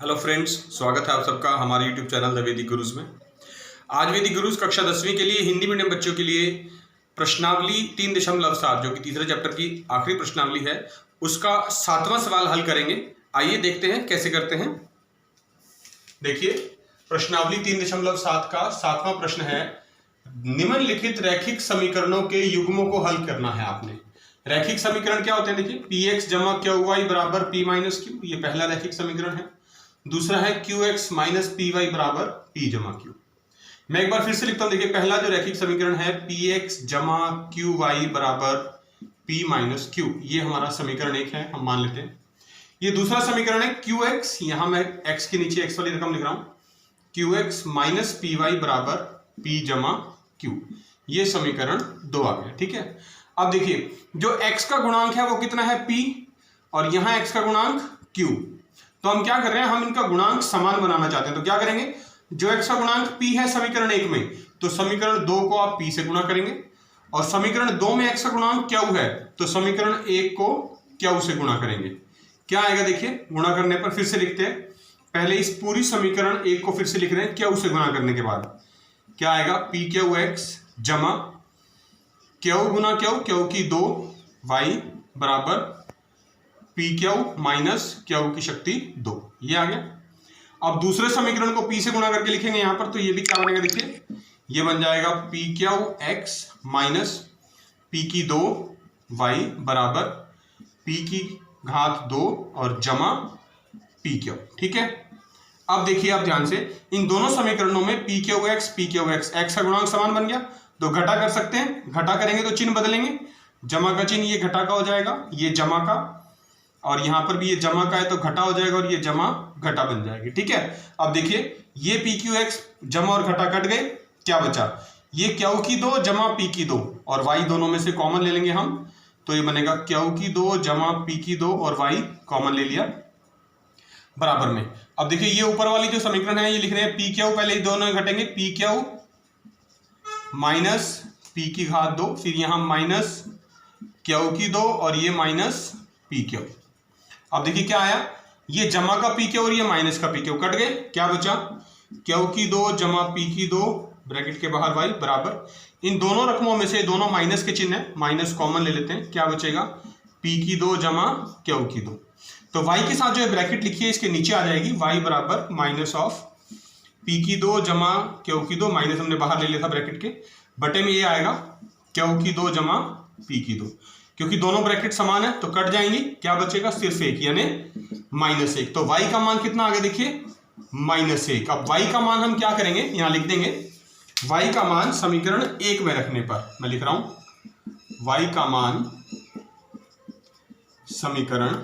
Hello friends, स्वागत है आप सबका हमारे यूट्यूब चैनल द वैदिक गुरुज में। आज वैदिक गुरुज कक्षा 10वीं के लिए हिंदी मीडियम बच्चों के लिए प्रश्नावली 3.7 जो कि तीसरे चैप्टर की आखिरी प्रश्नावली है, उसका 7वां सवाल हल करेंगे। आइए देखते हैं कैसे करते हैं। देखिए, प्रश्नावली 3.7 का 7वां प्रश्न है, निम्नलिखित रैखिक समीकरणों के युग्मों को हल करना है आपने। रैखिक समीकरण क्या होते हैं? देखिए, पी एक्स जमा क्यू वाई बराबर पी माइनस क्यू, ये पहला रैखिक समीकरण है। दूसरा है q x minus p y बराबर पी जमा क्यू। मैं एक बार फिर से लिखता हूं। देखिए, पहला जो रैखिक समीकरण है पी एक्स जमा क्यू वाई बराबर पी माइनस क्यू, ये हमारा समीकरण 1 है, हम मान लेते हैं। ये दूसरा समीकरण है क्यू एक्स, यहां मैं एक्स के नीचे एक्स वाली रकम लिख रहा हूं, q x minus p y बराबर पी जमा क्यू, ये समीकरण 2 आ गया। ठीक है, अब देखिए, जो x का गुणांक है वो कितना है p, और यहां x का गुणांक q। तो हम क्या कर रहे हैं, हम इनका गुणांक समान बनाना चाहते हैं। तो क्या करेंगे, जो x का गुणांक p है समीकरण 1 में, तो समीकरण 2 को आप p से गुणा करेंगे, और समीकरण 2 में x का गुणांक q है, तो समीकरण 1 को q से गुणा करेंगे। क्या आएगा? देखिए, गुणा करने पर फिर से लिखते हैं। पहले इस पूरी समीकरण 1 को फिर से लिख रहे हैं q से गुणा करने के बाद। क्या आएगा? पी क्यू एक्स जमा क्यू गुना क्यू की 2 वाई बराबर पी क्यू माइनस क्यू की शक्ति 2, ये आ गया। अब दूसरे समीकरण को p से गुणा करके लिखेंगे यहां पर, तो ये भी क्या बनेगा? देखिए, ये बन जाएगा P Q x minus P की 2 वाई बराबर पी की घात 2 और जमा पी क्यू। ठीक है, अब देखिए आप ध्यान से, इन दोनों समीकरणों में पी क्यू एक्स एक्स का गुणांक समान बन गया, तो घटा कर सकते हैं। घटा करेंगे तो चिन्ह बदलेंगे, जमा का चिन्ह ये घटा का हो जाएगा, ये जमा का, और यहां पर भी ये जमा का है तो घटा हो जाएगा, और ये जमा घटा बन जाएगी। ठीक है, अब देखिए, ये पी क्यू एक्स जमा और घटा कट गए, क्या बचा? ये क्यू की 2 जमा पी की 2, और वाई दोनों में से कॉमन ले लेंगे हम, तो ये बनेगा क्यू की 2 जमा पी की 2, और वाई कॉमन ले लिया बराबर में। अब देखिए, ये ऊपर वाली जो समीकरण है ये लिख रहे हैं पी क्यू, पहले दोनों घटेंगे, पी क्यू माइनस पी की घात 2, फिर यहां माइनस क्यू की 2, और ये माइनस पी क्यू। अब देखिए क्या आया, ये जमा का पी क्यू और ये माइनस का पी क्यू कट गए, क्या बचा? क्यू की 2 जमा पी की 2 ब्रैकेट के बाहर वाई बराबर, इन दोनों रकमों में से दोनों माइनस के चिन्ह है, माइनस कॉमन ले लेते हैं, क्या बचेगा? पी की 2 जमा क्यू की 2, तो वाई के साथ जो ब्रैकेट लिखी है इसके नीचे आ जाएगी, वाई बराबर माइनस ऑफ पी की 2 जमा क्यू की 2, माइनस हमने बाहर ले लिया था ब्रैकेट के, बटे में ये आएगा क्यू की 2 जमा पी की 2, क्योंकि दोनों ब्रैकेट समान है तो कट जाएंगी, क्या बचेगा? सिर्फ 1, यानी -1। तो y का मान कितना आ गया? देखिए, -1। अब y का मान हम क्या करेंगे, यहां लिख देंगे, y का मान समीकरण 1 में रखने पर, मैं लिख रहा हूं, y का मान समीकरण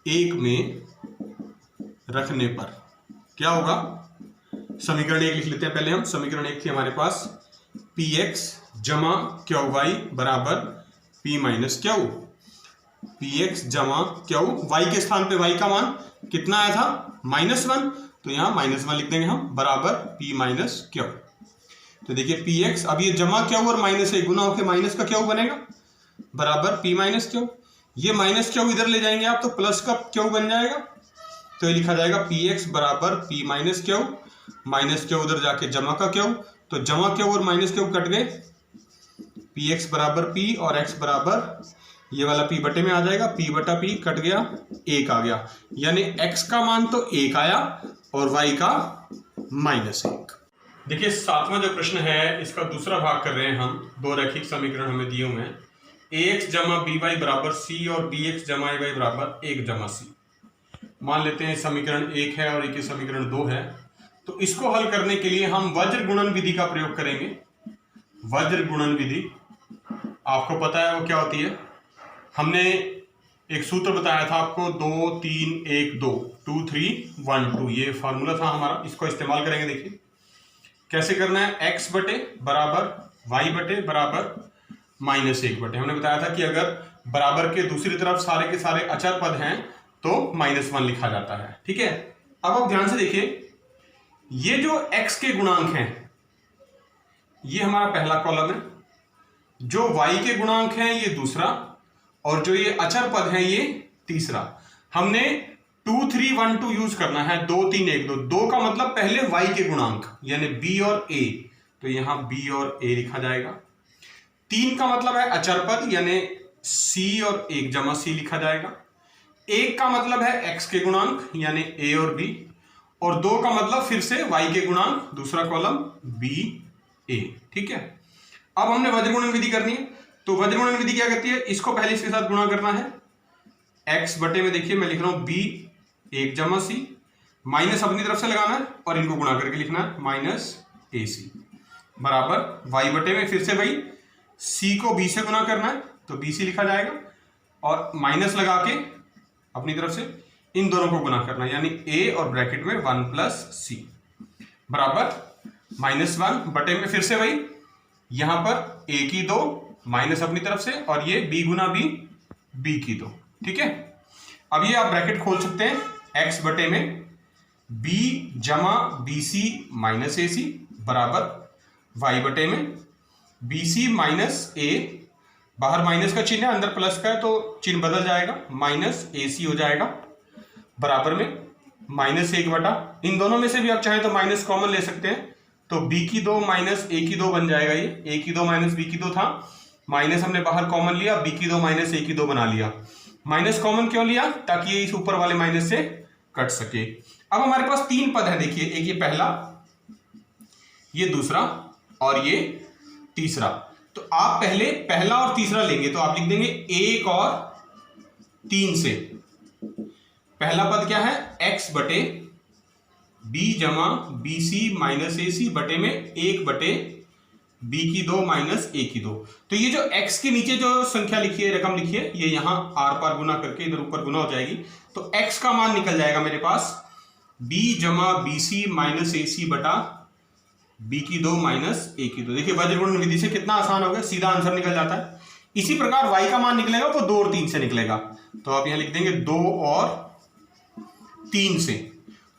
1 में रखने पर क्या होगा? समीकरण 1 लिख लेते हैं पहले हम। समीकरण 1 थी हमारे पास पी एक्स जमा क्यू वाई बराबर p minus Q, P x जमा क्यू, वाई के स्थान पे वाई का मान कितना आया था? -1, तो यहां -1 लिख देंगे हम, बराबर पी माइनस क्यू। तो देखिए पी एक्स, अब ये जमा क्यू और -1 गुना होकर माइनस का क्यू बनेगा, बराबर पी माइनस क्यू। ये माइनस क्यू इधर ले जाएंगे आप तो प्लस का क्यू बन जाएगा, तो ये लिखा जाएगा पी एक्स बराबर p minus Q, minus Q उधर जाके जमा का क्यू, तो जमा क्यू और माइनस क्यू कट गए, पी एक्स बराबर पी और एक्स बराबर ये वाला पी बटे में आ जाएगा, पी बटा पी कट गया, 1 आ गया, यानी एक्स का मान तो 1 आया और वाई का -1। देखिए, 7वां जो प्रश्न है इसका दूसरा भाग कर रहे हैं हम। 2 रैखिक समीकरण हमें दिए हुए हैं, ए एक्स जमा बी वाई बराबर सी और बी एक्स जमा ए वाई बराबर 1 जमा सी। मान लेते हैं समीकरण 1 है और एक समीकरण 2 है, तो इसको हल करने के लिए हम वज्र गुणन विधि का प्रयोग करेंगे। वज्र गुणन विधि आपको पता है वो क्या होती है, हमने एक सूत्र बताया था आपको, 2 3 1 2 2 3 1 2, ये फार्मूला था हमारा, इसको इस्तेमाल करेंगे। देखिए कैसे करना है, x बटे बराबर y बटे बराबर -1 बटे, हमने बताया था कि अगर बराबर के दूसरी तरफ सारे के सारे अचर पद हैं तो -1 लिखा जाता है। ठीक है, अब आप ध्यान से देखिए, ये जो x के गुणांक हैं ये हमारा पहला कॉलम है, जो y के गुणांक हैं ये दूसरा, और जो ये अचर पद हैं ये तीसरा। हमने 2 3 1 2 यूज करना है, 2 3 1 2। 2 का मतलब पहले y के गुणांक यानी b और a, तो यहां b और a लिखा जाएगा। 3 का मतलब है अचर पद यानी c और 1 जमा c लिखा जाएगा। 1 का मतलब है x के गुणांक यानी a और b, और 2 का मतलब फिर से y के गुणांक, दूसरा कॉलम b a। ठीक है, अब हमने वज्रगुणन विधि करनी है। तो वज्रगुणन विधि क्या कहती है, इसको पहले इसके साथ गुणा करना है। x बटे में देखिए मैं लिख रहा हूं b 1 जमा c, माइनस अपनी तरफ से लगाना है और इनको गुणा करके लिखना है माइनस ac बराबर y बटे में फिर से वही c को b से गुणा करना है तो bc लिखा जाएगा, और माइनस लगा के अपनी तरफ से इन दोनों को गुणा करना है यानी a और ब्रैकेट में 1 प्लस c बराबर -1 बटे में फिर से वही यहां पर a की 2 माइनस अपनी तरफ से और ये b गुना b की 2। ठीक है, अब ये आप ब्रैकेट खोल सकते हैं, x बटे में b जमा bc माइनस ac बराबर y बटे में bc माइनस a, बाहर माइनस का चिन्ह है अंदर प्लस का है तो चिन्ह बदल जाएगा, माइनस ac हो जाएगा बराबर में -1 बटा, इन दोनों में से भी आप चाहें तो माइनस कॉमन ले सकते हैं, तो b की 2 माइनस a की 2 बन जाएगा। ये a की 2 माइनस b की 2 था, माइनस हमने बाहर कॉमन लिया, b की 2 माइनस a की 2 बना लिया। माइनस कॉमन क्यों लिया, ताकि ये इस ऊपर वाले माइनस से कट सके। अब हमारे पास 3 पद है, देखिए एक ये पहला, ये दूसरा और ये तीसरा। तो आप पहले पहला और तीसरा लेंगे तो आप लिख देंगे 1 और 3 से। पहला पद क्या है, x बटे b जमा bc माइनस ac बटे में 1 बटे b की 2 माइनस a की 2। तो ये जो x के नीचे जो संख्या लिखी है, रकम लिखी है, ये यहां आर पार गुना करके इधर ऊपर गुना हो जाएगी, तो x का मान निकल जाएगा मेरे पास b जमा bc माइनस ac बटा b की 2 माइनस a की 2। देखिए वज्रगुणन विधि से कितना आसान हो गया, सीधा आंसर निकल जाता है। इसी प्रकार y का मान निकलेगा वो 2 और 3 से निकलेगा, तो आप यहां लिख देंगे 2 और 3 से।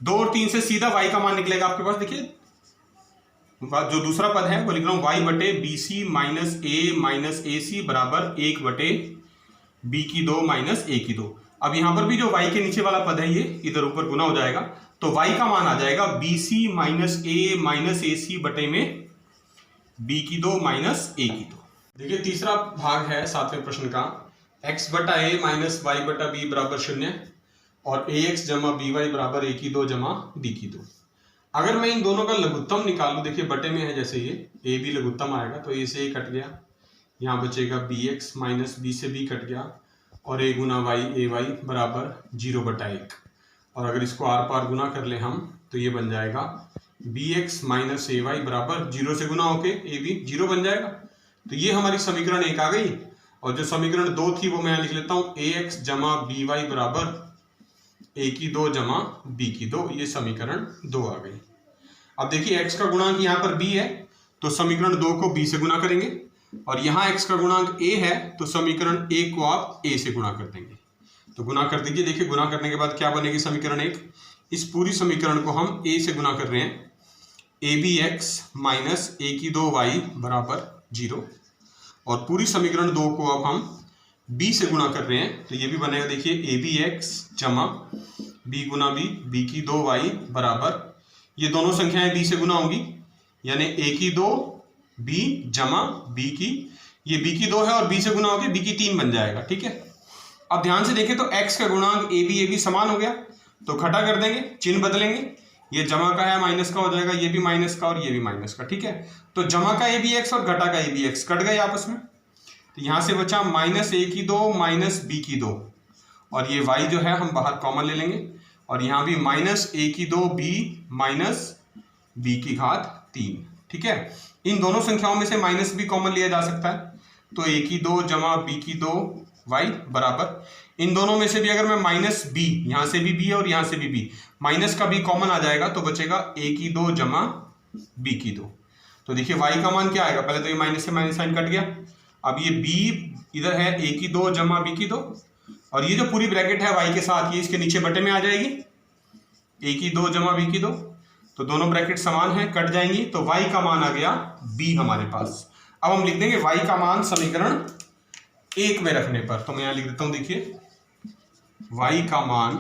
2 और 3 से सीधा y का मान निकलेगा आपके पास। देखिए जो दूसरा पद है वो लिख रहा हूं y बटे bc minus a minus ac बराबर 1 बटे b की 2 माइनस a की 2। अब यहां पर भी जो y के नीचे वाला पद है ये इधर ऊपर गुना हो जाएगा, तो y का मान आ जाएगा bc minus a minus ac बटे में b की 2 माइनस a की 2। देखिए तीसरा भाग है 7वें प्रश्न का, x बटा a माइनस y बटा b बराबर 0 और ax जमा by बराबर a की 2 जमा b की 2। अगर मैं इन दोनों का लघुत्तम निकालूं, देखिए बटे में है जैसे ये a भी लघुत्तम आएगा तो a से a कट गया, यहाँ बचेगा bx माइनस b से b कट गया और a गुना y ay बराबर 0 बटा 1। और अगर इसको आर पार गुना कर ले हम तो ये बन जाएगा bx माइनस ay बराबर 0 से गुना होके a भी 0 बन जाएगा। तो ये हमारी समीकरण 1 आ गई, और जो समीकरण 2 थी वो मैं लिख लेता हूँ ax जमा by बराबर a की 2 जमा b की 2, ये समीकरण 2 आ गई। अब देखिए x का गुणांक यहाँ पर b है तो समीकरण 2 को b से गुना करेंगे, और यहाँ x का गुणांक a है तो समीकरण 1 को आप a से गुणा कर देंगे। तो गुना कर दीजिए, देखिए गुना करने के बाद क्या बनेगी समीकरण 1। इस पूरी समीकरण को हम a से गुना कर रहे हैं, abx माइनस a की 2y बराबर 0, और पूरी समीकरण 2 को अब हम b से गुणा कर रहे हैं तो ये भी बनेगा, देखिए abx जमा b गुना b की 2y बराबर, ये दोनों संख्याएं b से गुना होंगी यानी a की 2 b जमा b की, ये b की 2 है और b से गुना होकर b की 3 बन जाएगा। ठीक है, अब ध्यान से देखें तो x का गुणांक a b समान हो गया तो खटा कर देंगे, चिन्ह बदलेंगे, ये जमा का है माइनस का हो जाएगा, ये भी माइनस का और ये भी माइनस का। ठीक है, तो जमा का abx और घटा का abx कट गए आपस में, तो यहां से बचा माइनस a की 2 माइनस b की 2, और ये y जो है हम बाहर कॉमन ले लेंगे, और यहाँ भी माइनस a की 2 b माइनस b की घात 3। ठीक है, इन दोनों संख्याओं में से माइनस भी कॉमन लिया जा सकता है, तो a की 2 जमा b की 2 y बराबर, इन दोनों में से भी अगर मैं माइनस b, यहाँ से भी b और यहाँ से भी b, माइनस का b कॉमन आ जाएगा तो बचेगा a की 2 जमा b की 2। तो देखिए y का मान क्या आएगा, पहले तो ये माइनस से माइनस साइन कट गया, अब ये b इधर है a की 2 जमा b की 2, और ये जो पूरी ब्रैकेट है y के साथ ये इसके नीचे बटे में आ जाएगी, a की 2 जमा b की 2, तो दोनों ब्रैकेट समान है कट जाएंगी, तो y का मान आ गया b हमारे पास। अब हम लिख देंगे y का मान समीकरण 1 में रखने पर, तो मैं यहां लिख देता हूं, देखिए y का मान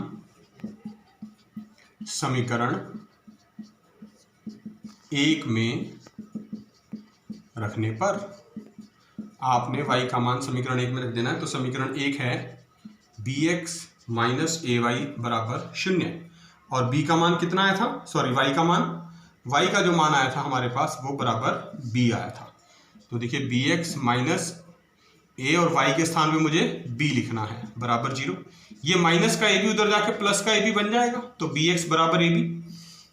समीकरण 1 में रखने पर आपने y का मान समीकरण 1 में रख देना है। तो समीकरण 1 है bx माइनस ए वाई बराबर 0 और b का मान कितना आया था, सॉरी y का मान, y का जो मान आया था हमारे पास वो बराबर b आया था। तो देखिए bx माइनस a और y के स्थान पे मुझे b लिखना है बराबर 0। ये माइनस का a भी उधर जाके प्लस का a भी बन जाएगा, तो bx बराबर ab।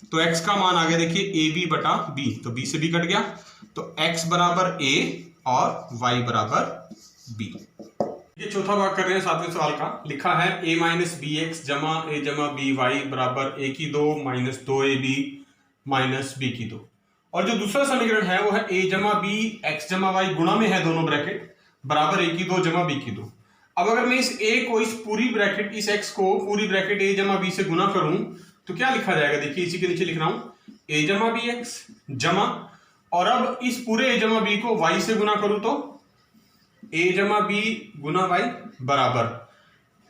तो x का मान आ गया देखिए ab बटा b, तो b से b कट गया, तो x बराबर a और y बराबर b। ये चौथा भाग कर रहे हैं 7वें सवाल का। लिखा है a माइनस बी एक्स जमा ए जमा बी वाई बराबर a की 2 माइनस 2ab माइनस b की 2। और जो दूसरा समीकरण है वो है a जमा बी एक्स जमा वाई गुणा में है दोनों ब्रैकेट बराबर a की 2 जमा b की 2। अब अगर मैं इस a को, इस पूरी ब्रैकेट, इस x को पूरी ब्रैकेट a जमा b से गुना करूं तो क्या लिखा जाएगा, देखिए इसी के नीचे लिख रहा हूं a जमा बी एक्स जमा, और अब इस पूरे a जमा b को y से गुना करूं तो a जमा बी गुना वाई बराबर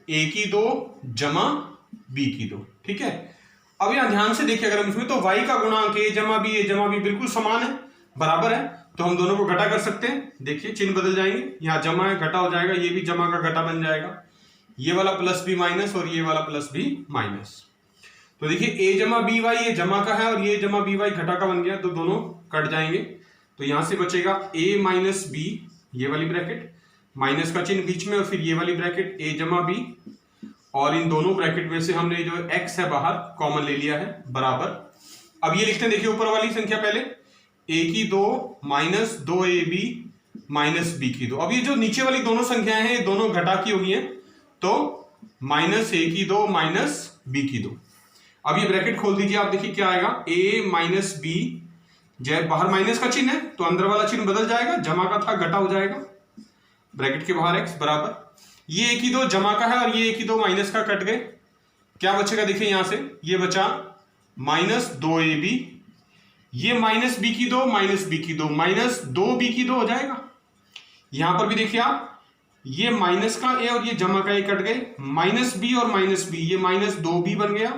a की 2 जमा b की 2। ठीक है, अब यहां ध्यान से देखिए, अगर हम इसमें तो y का गुणांक a जमा बी बिल्कुल समान है, बराबर है, तो हम दोनों को घटा कर सकते हैं। देखिए चिन्ह बदल जाएंगे, यहाँ जमा है घटा हो जाएगा, ये भी जमा का घटा बन जाएगा, ये वाला प्लस बी माइनस और ये वाला प्लस बी माइनस। तो देखिए a जमा बी वाई ये जमा का है और ये जमा बी वाई घटा का बन गया, तो दोनों कट जाएंगे। तो यहां से बचेगा a माइनस बी, ये वाली ब्रैकेट, माइनस का चिन्ह बीच में और फिर ये वाली ब्रैकेट a जमा बी, और इन दोनों ब्रैकेट में से हमने जो x है बाहर कॉमन ले लिया है बराबर। अब ये लिखते हैं, देखिए ऊपर वाली संख्या पहले a की 2 माइनस 2ab माइनस b की 2। अब ये जो नीचे वाली दोनों संख्याएं हैं ये दोनों घटा की होगी हैं, तो माइनस a की 2 माइनस b की 2। अब ये ब्रैकेट खोल दीजिए, आप देखिए क्या आएगा, a माइनस बी, जब बाहर माइनस का चिन्ह है तो अंदर वाला चिन्ह बदल जाएगा, जमा का था घटा हो जाएगा, ब्रैकेट के बाहर x बराबर, ये a की 2 जमा का है और ये a की 2 माइनस का कट गए, क्या बचेगा देखिए यहां से, ये बचा माइनस 2ab, ये माइनस b की 2 माइनस b की 2 माइनस 2b की 2 हो जाएगा। यहां पर भी देखिए आप, ये माइनस का a और ये जमा का a कट गए, माइनस b और माइनस b, ये माइनस 2b बन गया,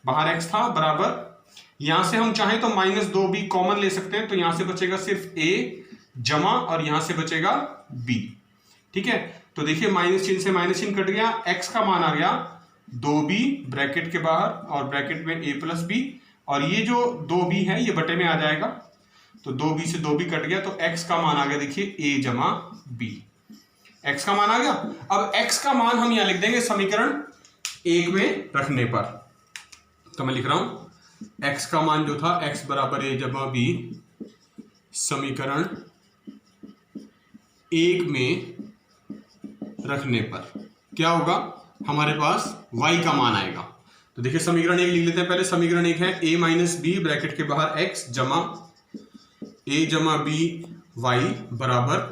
बाहर x था बराबर, यहां से हम चाहें तो माइनस 2b कॉमन ले सकते हैं, तो यहां से बचेगा सिर्फ a जमा और यहां से बचेगा b। ठीक है, तो देखिए माइनस चिन्ह से माइनस चिन्ह कट गया, x का मान आ गया 2b ब्रैकेट के बाहर और ब्रैकेट में a प्लस b, और ये जो 2b है ये बटे में आ जाएगा, तो 2b से 2b कट गया, तो x का मान आ गया देखिए a जमा b, x का मान आ गया। अब x का मान हम यहां लिख देंगे समीकरण 1 में रखने पर, तो मैं लिख रहा हूं x का मान जो था x बराबर a जमा b, समीकरण 1 में रखने पर क्या होगा, हमारे पास y का मान आएगा। तो देखिए समीकरण 1 लिख लेते हैं पहले। समीकरण 1 है a माइनस बी ब्रैकेट के बाहर x जमा a जमा b y बराबर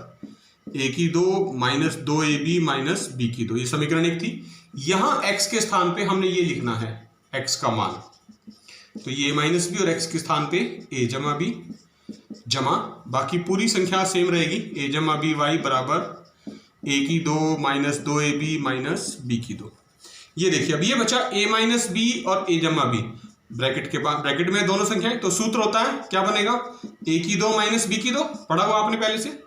a की 2 माइनस 2ab माइनस b की 2। ये समीकरण 1 थी। यहां x के स्थान पे हमने ये लिखना है x का मान, तो ये माइनस बी और x के स्थान पे a जमा b जमा, बाकी पूरी संख्या सेम रहेगी, a जमा बी वाई बराबर a की 2 माइनस 2ab माइनस b की 2। ये देखिए अब ये बचा a माइनस बी और a जमा बी, ब्रैकेट के बाद ब्रैकेट में दोनों संख्याएं, तो सूत्र होता है क्या बनेगा, a की 2 माइनस b की 2 पढ़ा हुआ आपने पहले से,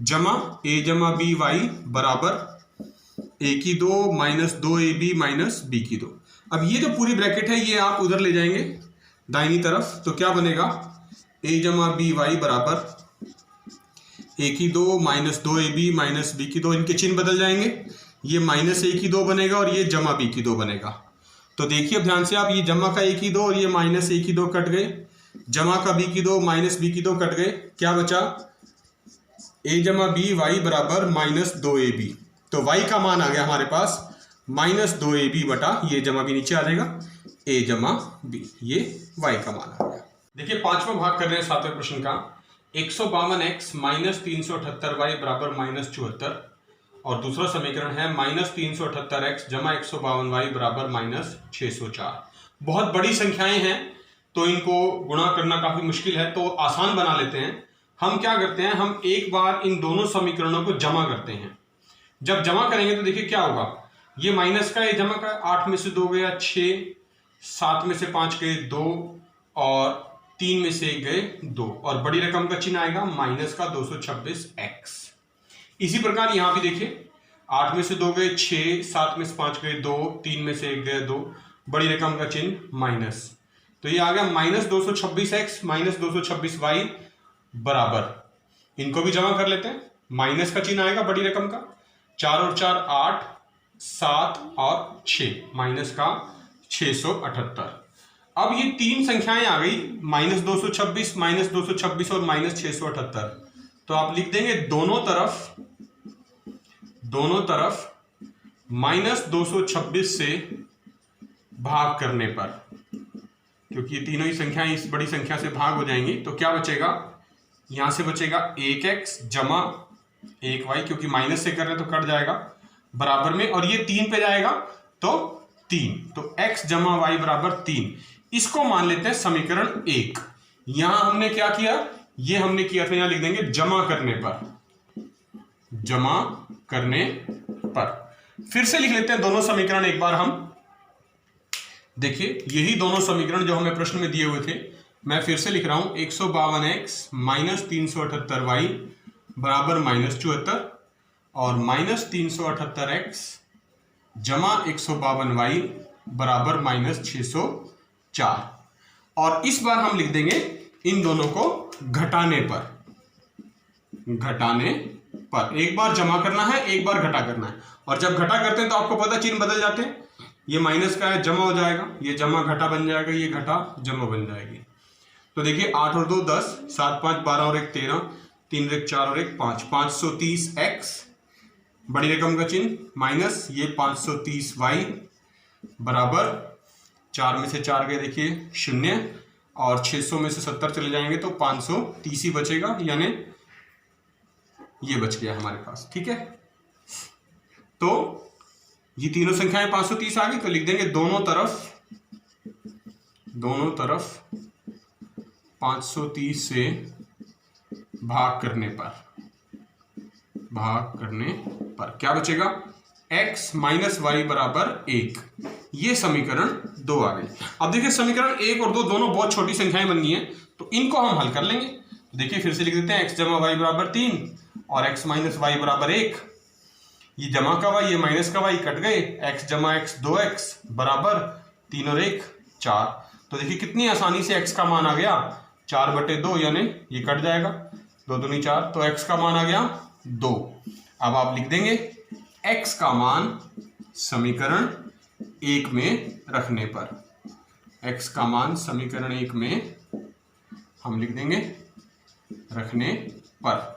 जमा a जमा बी वाई बराबर a की 2 माइनस 2ab माइनस b की 2। अब ये जो पूरी ब्रैकेट है ये आप उधर ले जाएंगे दाहिनी तरफ, तो क्या बनेगा, a जमा बी वाई बराबर a की 2 माइनस 2ab माइनस b की 2, इनके चिन्ह बदल जाएंगे, ये माइनस a की 2 बनेगा और ये जमा b की 2 बनेगा। तो देखिए अब ध्यान से आप, ये जमा का a की 2 और ये माइनस a की 2 कट गए, जमा का b की 2 माइनस b की 2 कट गए, क्या बचा, a जमा बी वाई बराबर माइनस 2ab। तो y का मान आ गया हमारे पास माइनस 2ab बटा, ये जमा b नीचे आ जाएगा, a जमा b, ये y का मान आ गया। देखिए पांचवा भाग कर रहे हैं 7वें प्रश्न का। 152x माइनस 378y बराबर माइनस 74, और दूसरा समीकरण है माइनस 378x जमा 152y बराबर माइनस 604। बहुत बड़ी संख्याएं हैं तो इनको गुणा करना काफी मुश्किल है, तो आसान बना लेते हैं। हम क्या करते हैं, हम एक बार इन दोनों समीकरणों को जमा करते हैं। जब जमा करेंगे तो देखिए क्या होगा, ये माइनस का, ये जमा का। 8 में से 2 गया 6, 7 में से 5 गए 2 और 3 में से 1 गए 2 और बड़ी रकम का चिन्ह आएगा माइनस का 226x। इसी प्रकार यहां भी देखिए 8 में से 2 गए 6, 7 में से 5 गए 2, 3 में से 1 गए 2, बड़ी रकम का चिन्ह माइनस। तो ये आ गया माइनस 226x माइनस 226y बराबर, इनको भी जमा कर लेते हैं। माइनस का चिन्ह आएगा बड़ी रकम का, 4 और 4 8, 7 और 6, माइनस का 678। अब ये तीन संख्याएं आ गई, माइनस 226 माइनस 226 और माइनस 678। तो आप लिख देंगे दोनों तरफ माइनस 226 से भाग करने पर, क्योंकि ये तीनों ही संख्याएं इस बड़ी संख्या से भाग हो जाएंगी, तो क्या बचेगा, यहां से बचेगा 1x जमा 1y, क्योंकि माइनस से कर रहे हैं तो कट जाएगा बराबर में, और ये 3 पे जाएगा तो 3, तो x जमा y बराबर 3। इसको मान लेते हैं समीकरण 1। यहां हमने क्या किया, ये हमने किया था, यहां लिख देंगे जमा करने पर। फिर से लिख लेते हैं दोनों समीकरण एक बार हम। देखिए यही दोनों समीकरण जो हमें प्रश्न में दिए हुए थे, मैं फिर से लिख रहा हूं। 152x माइनस 378y बराबर माइनस 74 और माइनस 378x जमा 152y बराबर माइनस 604। और इस बार हम लिख देंगे इन दोनों को घटाने पर। एक बार जमा करना है, एक बार घटा करना है, और जब घटा करते हैं तो आपको पता चिन्ह बदल जाते हैं। ये माइनस का है, जमा हो जाएगा, ये जमा घटा बन जाएगा, ये घटा जमा बन जाएगी। तो देखिए 8 और 2 10, 7 5 12 और 1 13, 3 और 1 4 और 1 5, 530x बड़ी रकम का चिन्ह माइनस ये 530y बराबर 4 में से 4 गए देखिए 0 और 600 में से 70 चले जाएंगे तो 530 ही बचेगा, यानी ये बच गया हमारे पास। ठीक है, तो ये तीनों संख्याएं 530 आ गई, तो लिख देंगे दोनों तरफ 530 से भाग करने पर क्या बचेगा, x माइनस वाई बराबर 1। ये समीकरण 2 आ गई। अब देखिए समीकरण 1 और 2 दोनों बहुत छोटी संख्याएं बन गई हैं, तो इनको हम हल कर लेंगे। देखिए फिर से लिख देते हैं x जमा वाई बराबर 3 और x माइनस वाई बराबर 1। ये जमा का y, ये माइनस का y कट गए, x जमा x 2x बराबर 3 और 1 4। तो देखिए कितनी आसानी से x का मान आ गया 4/2, यानी ये कट जाएगा, 2 दूनी 4, तो x का मान आ गया 2। अब आप लिख देंगे x का मान समीकरण 1 में रखने पर, x का मान समीकरण 1 में हम लिख देंगे रखने पर।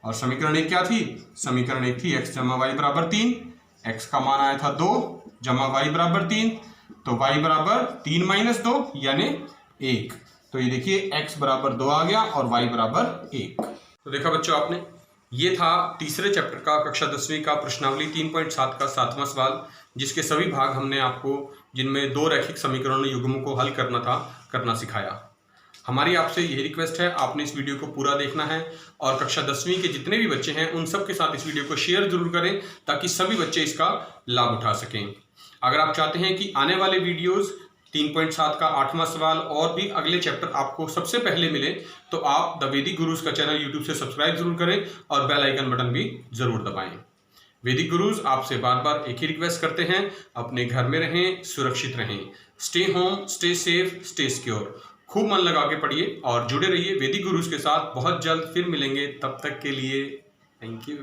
और समीकरण 1 क्या थी, समीकरण 1 थी x जमा वाई बराबर 3, x का मान आया था 2 जमा वाई बराबर 3, तो y बराबर 3 माइनस 2 यानी 1। तो ये देखिए x बराबर 2 आ गया और y बराबर 1। तो देखा बच्चों आपने, ये था तीसरे चैप्टर का कक्षा 10वीं का प्रश्नावली 3.7 का 7वां सवाल, जिसके सभी भाग हमने आपको, जिनमें 2 रैखिक समीकरणों युग्मों को हल करना सिखाया। हमारी आपसे यही रिक्वेस्ट है, आपने इस वीडियो को पूरा देखना है और कक्षा 10वीं के जितने भी बच्चे हैं उन सब के साथ इस वीडियो को शेयर जरूर करें, ताकि सभी बच्चे इसका लाभ उठा सकें। अगर आप चाहते हैं कि आने वाले वीडियोस 3.7 का 8वां सवाल और भी अगले चैप्टर आपको सबसे पहले मिले, तो आप द वैदिक गुरुज का चैनल यूट्यूब से सब्सक्राइब जरूर करें और बेल आइकन बटन भी जरूर दबाएं। वैदिक गुरुज आपसे बार बार एक ही रिक्वेस्ट करते हैं, अपने घर में रहें, सुरक्षित रहें, stay home, stay safe, stay secure. खूब मन लगा के पढ़िए और जुड़े रहिए वैदिक गुरुज के साथ। बहुत जल्द फिर मिलेंगे, तब तक के लिए थैंक यू।